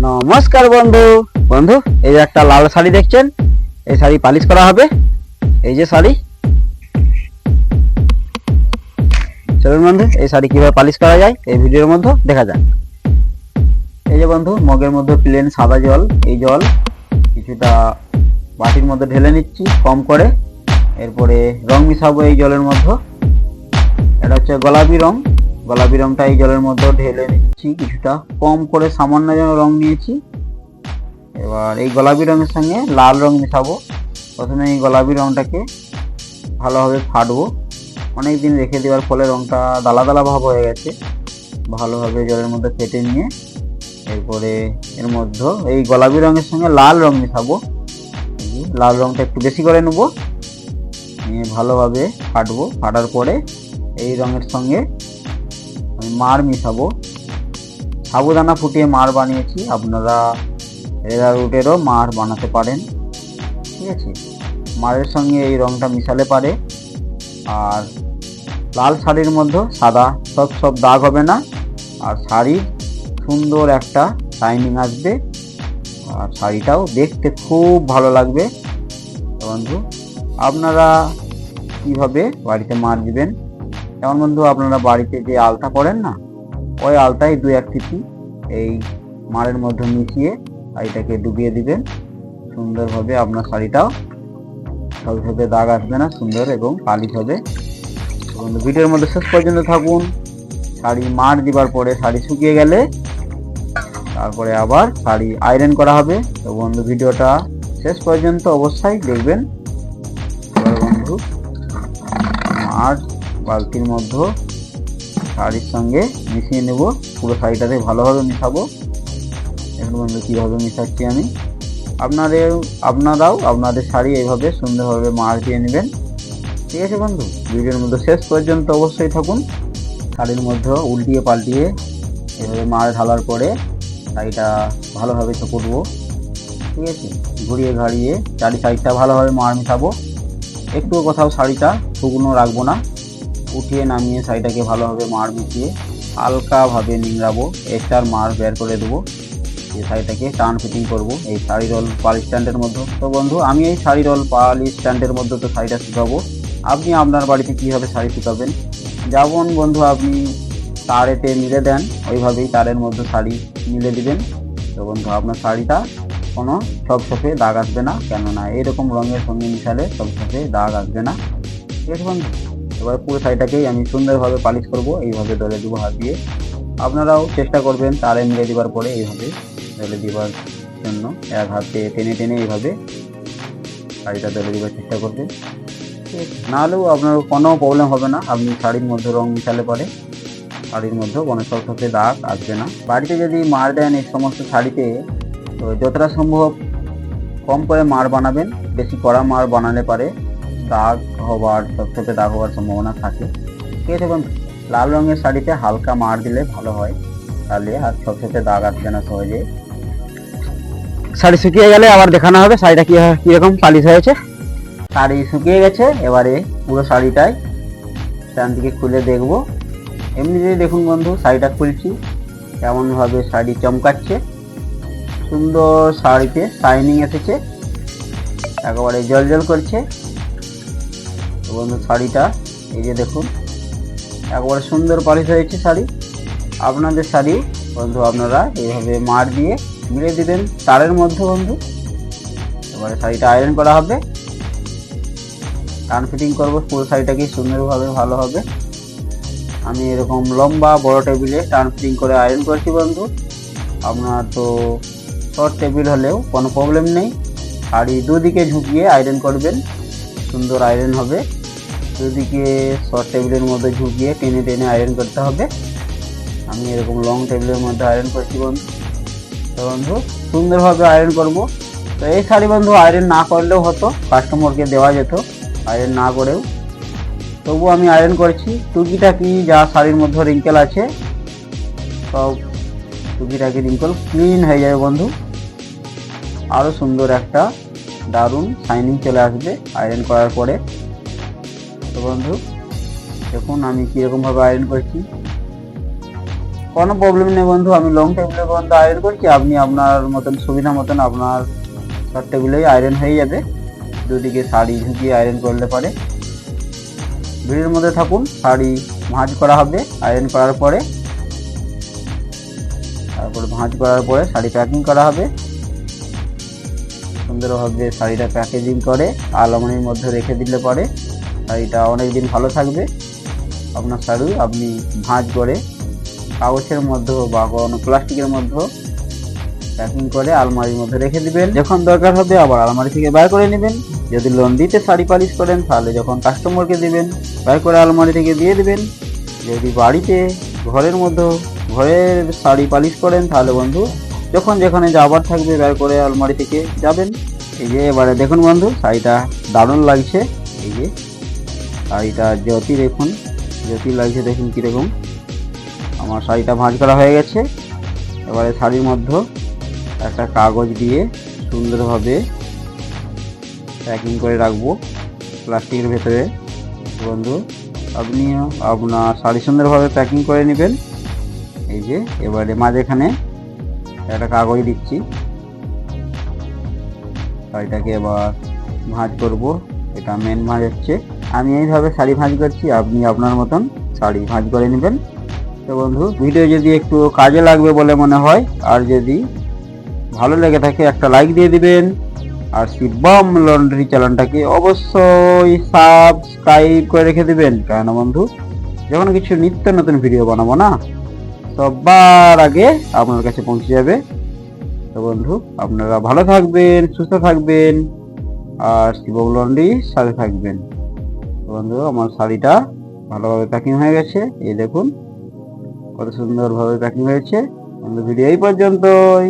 নমস্কার বন্ধু। বন্ধু, এই যে একটা লাল শাড়ি দেখছেন, এই শাড়ি পালিশ করা হবে। এই যে শাড়ি, চলুন বন্ধু এই শাড়ি কিভাবে পালিশ করা যায় এই ভিডিওর মধ্যে দেখা যাক। এই যে বন্ধু, মগের মধ্যে প্লেন সাদা জল, এই জল কিছুটা বাটির মধ্যে ঢেলে নিচ্ছি কম করে। এরপরে রং মিশাবো এই জলের মধ্যে। এটা হচ্ছে গোলাপি রং। গোলাপি রংটা এই জলের মধ্যে ঢেলে নিচ্ছি কিছুটা কম করে, সামান্য যেন রং নিয়েছি। এবার এই গোলাপি রঙের সঙ্গে লাল রং মেশাবো। প্রথমে এই গোলাপি রংটাকে ভালোভাবে ফাটবো। অনেক দিন রেখে দেওয়ার ফলে রংটা দালা দালা ভাব হয়ে গেছে। ভালোভাবে জলের মধ্যে ফেটে নিয়ে এরপরে এর মধ্যে এই গোলাপি রঙের সঙ্গে লাল রং মেশাবো। লাল রংটা একটু বেশি করে নেবো, নিয়ে ভালোভাবে ফাটবো। ফাটার পরে এই রঙের সঙ্গে আমি মার মিশাবো। সাবুদানা ফুটিয়ে মার বানিয়েছি, আপনারা রুটেরও মার বানাতে পারেন। ঠিক আছে, মারের সঙ্গে এই রংটা মিশালে পারে। আর লাল শাড়ির মধ্যে সাদা সব দাগ হবে না, আর শাড়ির সুন্দর একটা শাইনিং আসবে, আর শাড়িটাও দেখতে খুব ভালো লাগবে। বন্ধু, আপনারা কিভাবে বাড়িতে মার দিবেন, যেমন বন্ধু আপনারা বাড়িতে যে আলতা করেন না, ওই আলতায় 2-1 চিঠি এই মারের মধ্যে মিশিয়ে শাড়িটাকে ডুবিয়ে দিবেন। সুন্দরভাবে আপনার শাড়িটাও সবভাবে দাগ আসবে না, সুন্দর এবং পালিশ হবে। বন্ধু, ভিডিওর মধ্যে শেষ পর্যন্ত থাকুন। শাড়ি মার দিবার পরে শাড়ি শুকিয়ে গেলে তারপরে আবার শাড়ি আয়রন করা হবে। তো বন্ধু, ভিডিওটা শেষ পর্যন্ত অবশ্যই দেখবেন। এবার বন্ধু, মার বালতির মধ্যে শাড়ির সঙ্গে মিশিয়ে নেব। পুরো শাড়িটাতে ভালোভাবে মিশাবো। এখন বন্ধু কীভাবে মিশাচ্ছি আমি, আপনারাও আপনাদের শাড়ি এইভাবে সুন্দরভাবে মার দিয়ে নেবেন। ঠিক আছে বন্ধু, ভিডিওর মধ্যে শেষ পর্যন্ত অবশ্যই থাকুন। শাড়ির মধ্যে উল্টিয়ে পাল্টিয়ে এভাবে মার ঢালার পরে শাড়িটা ভালোভাবে চকুটবো। ঠিক আছে, ঘুরিয়ে ঘাড়িয়ে চারি সাইডটা ভালোভাবে মার মিশাবো। একটুও কোথাও শাড়িটা শুকনো রাখবো না। উঠিয়ে নামিয়ে শাড়িটাকে ভালোভাবে মার মিশিয়ে হালকাভাবে নিংড়াবো, এক্সট্রা মার বের করে দেবো। এই শাড়িটাকে টান ফিটিং করবো এই শাড়ি রোল পালিশ স্ট্যান্ডের মধ্যে। তো বন্ধু, আমি এই শাড়ি রোল পালিশ স্ট্যান্ডের মধ্যে তো শাড়িটা শুকাবো। আপনি আপনার বাড়িতে কীভাবে শাড়ি শুকাবেন, যেমন বন্ধু আপনি তারেতে মিলে দেন, ওইভাবেই তারের মধ্যে শাড়ি মিলে দিবেন। তো বন্ধু, আপনার শাড়িটা কোনো সপসপে দাগ আসবে না, কেননা এরকম রঙের সঙ্গে মিশালে সপসপে দাগ আসবে না। ঠিক আছে বন্ধু, এবার পুরো শাড়িটাকেই আমি সুন্দরভাবে পালিশ করব। এইভাবে দলে দেবো হাত দিয়ে। আপনারাও চেষ্টা করবেন তারে মিলে দেওয়ার পরে এইভাবে দলে দেওয়ার জন্য এক হাতে টেনে টেনে এইভাবে শাড়িটা দলে দেওয়ার চেষ্টা করবেন। নাহলেও আপনার কোনো প্রবলেম হবে না। আপনি শাড়ির মধ্যে রং মিশালে পরে শাড়ির মধ্যেও কোনো সবসে দাগ আসবে না। বাড়িতে যদি মার দেন এই সমস্ত শাড়িতে, তো যতটা সম্ভব কম করে মার বানাবেন। বেশি কড়া মার বানালে পারে দাগ হবার সবসে দাগ হওয়ার সম্ভাবনা থাকে। ঠিক আছে বন্ধু, লাল রঙের শাড়িতে হালকা মার দিলে ভালো হয়, তাহলে আর সবসে দাগ আসবে না সহজে। শাড়ি শুকিয়ে গেলে আবার দেখানো হবে শাড়িটা কীরকম পালিশ হয়েছে। শাড়ি শুকিয়ে গেছে, এবারে পুরো শাড়িটাই স্ট্যান্ড থেকে খুলে দেখব। এমনি যদি দেখুন বন্ধু, শাড়িটা খুলছি কেমনভাবে শাড়ি চমকাচ্ছে, সুন্দর শাড়িতে শাইনিং এসেছে, একেবারে জল জল করছে। তো বন্ধু, শাড়িটা এই যে দেখুন একেবারে সুন্দর পালিশ হয়েছে শাড়ি। আপনাদের শাড়ি বন্ধু আপনারা এইভাবে মার দিয়ে মিলে দিবেন তারের মধ্যে বন্ধু। এবারে শাড়িটা আয়রন করা হবে, টান ফিটিং করবো পুরো শাড়িটাকে সুন্দরভাবে ভালোভাবে। আমি এরকম লম্বা বড় টেবিলে টান ফিটিং করে আয়রন করেছি বন্ধু। আপনার তো শর্ট টেবিল হলেও কোনো প্রবলেম নেই। শাড়ি দুদিকে ঝুঁকিয়ে আয়রন করবেন, সুন্দর আয়রন হবে। দুদিকে শর্ট টেবিলের মধ্যে ঝুঁকিয়ে টেনে টেনে আয়রন করতে হবে। আমি এরকম লং টেবিলের মধ্যে আয়রন করছি বন্ধু। তো বন্ধু, সুন্দরভাবে আয়রন করব। তো এই শাড়ি বন্ধু আয়রন না করলেও হতো, কাস্টমারকে দেওয়া যেত আয়রন না করেও, তবু আমি আয়রন করেছি। টুকিটাকি যা শাড়ির মধ্যে রিঙ্কেল আছে সব টুকিটাকি রিঙ্কেল ক্লিন হয়ে যাবে বন্ধু। আরও সুন্দর একটা দারুণ শাইনিং চলে আসবে আয়রন করার পরে। তো বন্ধু দেখুন আমি কীরকমভাবে আয়রন করেছি। কোনো প্রবলেম নেই বন্ধু, আমি লং টেবিলে পর্যন্ত আয়রন করছি, আপনি আপনার মতন সুবিধা মতন আপনার শর্ট টেবিলেই আয়রন হয়ে যাবে। দুদিকে শাড়ি ঝুঁকিয়ে আয়রন করলে পারে। ভিডিওর মধ্যে থাকুন। শাড়ি ভাঁজ করা হবে আয়রন করার পরে, তারপরে ভাঁজ করার পরে শাড়ি প্যাকিং করা হবে। সুন্দরভাবে শাড়িটা প্যাকেজিং করে আলমারির মধ্যে রেখে দিলে পরে শাড়িটা অনেক দিন ভালো থাকবে। আপনার শাড়ি আপনি ভাঁজ করে কাগজের মধ্যে বা কোনো প্লাস্টিকের মধ্যে প্যাকিং করে আলমারির মধ্যে রেখে দিবেন। যখন দরকার হবে আবার আলমারি থেকে বের করে নেবেন। যদি লন্ড্রিতে শাড়ি পালিশ করেন তাহলে যখন কাস্টমারকে দিবেন বের করে আলমারি থেকে দিয়ে দিবেন। যদি বাড়িতে ঘরের মধ্যে ঘরের শাড়ি পালিশ করেন তাহলে বন্ধু যখন যেখানে যাবার থাকবে বের করে আলমারি থেকে যাবেন। এই যে এবারে দেখুন বন্ধু, শাড়িটা দারুণ লাগছে। এই যে শাড়িটা জ্যোতি দেখুন, জ্যোতি লাগছে দেখুন কীরকম। আমার শাড়িটা ভাঁজ করা হয়ে গেছে। এবারে শাড়ির মধ্যে একটা কাগজ দিয়ে সুন্দরভাবে প্যাকিং করে রাখবো প্লাস্টিকের ভেতরে। বন্ধু আপনিও আপনার শাড়ি সুন্দরভাবে প্যাকিং করে নেবেন। এই যে এবারে মাঝখানে একটা কাগজ দিচ্ছি, শাড়িটাকে এবার ভাঁজ করব। এটা মেন ভাঁজ হচ্ছে। আমি এইভাবে শাড়ি ভাঁজ করছি, আপনি আপনার মতন শাড়ি ভাঁজ করে নেবেন। তো বন্ধু ভিডিও যদি একটু কাজে লাগবে বলে মনে হয় আর যদি ভালো লেগে থাকে একটা লাইক দিয়ে দিবেন। আর শিবম লন্ড্রি চ্যানেলটাকে অবশ্যই সাবস্ক্রাইব করে রেখে দিবেন, কেন বন্ধু যখন কিছু নিত্য নতুন ভিডিও বানাবো না সবার আগে আপনার কাছে পৌঁছে যাবে। তো বন্ধু আপনারা ভালো থাকবেন, সুস্থ থাকবেন আর শিবম লন্ড্রির সাথে থাকবেন। বন্ধু আমার শাড়িটা ভালোভাবে প্যাকিং হয়ে গেছে। এই দেখুন কত সুন্দরভাবে প্যাকিং হয়েছে। বন্ধু ভিডিও এই পর্যন্তই।